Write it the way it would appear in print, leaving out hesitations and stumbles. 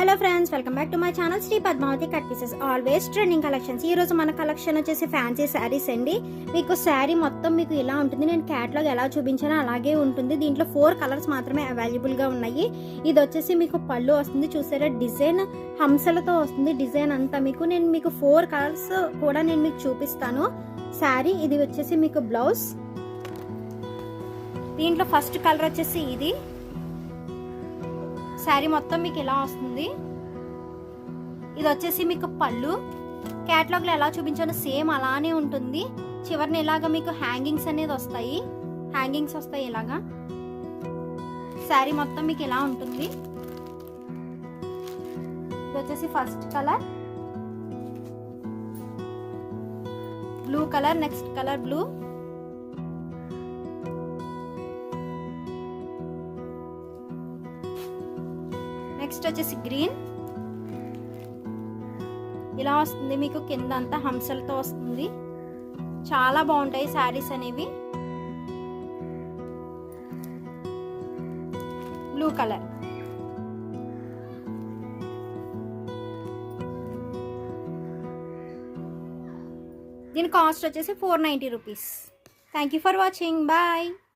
Hello friends, welcome back to my channel Shri Padmavathi cut pieces. Always trending collections. ఈ రోజు మన collection వచ్చేసి fancy saris అండి. మీకు శారీ మొత్తం మీకు ఇలా ఉంటుంది. నేను క్యాట్లాగ్ ఎలా చూపించానో అలాగే ఉంటుంది. దీంట్లో 4 కలర్స్ మాత్రమే అవైలబుల్ గా ఉన్నాయి. ఇది వచ్చేసి మీకు పళ్ళు వస్తుంది, చూసారా డిజైన్ హంసలతో వస్తుంది. డిజైన్ అంతా నేను 4 కలర్స్ కూడా నేను మీకు చూపిస్తాను. శారీ ఇది వచ్చేసి మీకు బ్లౌజ్. దీంట్లో ఫస్ట్ కలర్ వచ్చేసి ఇది. శారీ మొత్తం మీకు ఇలా వస్తుంది. ఇది వచ్చేసి మీకు పళ్ళు. క్యాటలాగ్ లో ఎలా చూపించానో సేమ్ అలానే ఉంటుంది. చివరిని ఇలాగా మీకు హ్యాంగింగ్స్ అనేది వస్తాయి. హ్యాంగింగ్స్ వస్తాయి ఇలాగా. శారీ మొత్తం మీకు ఇలా ఉంటుంది. ఇది వచ్చేసి first colour blue colour, next colour blue, next వచ్చేసి గ్రీన్. ఇలా వస్తుంది మీకు, కింద అంతా హంసలతో వస్తుంది. చాలా బాగుంటాయి శారీస్ అనేవి. Blue colour. దీని కాస్ట్ వచ్చేసి 490 rupees. Thank you for watching. Bye.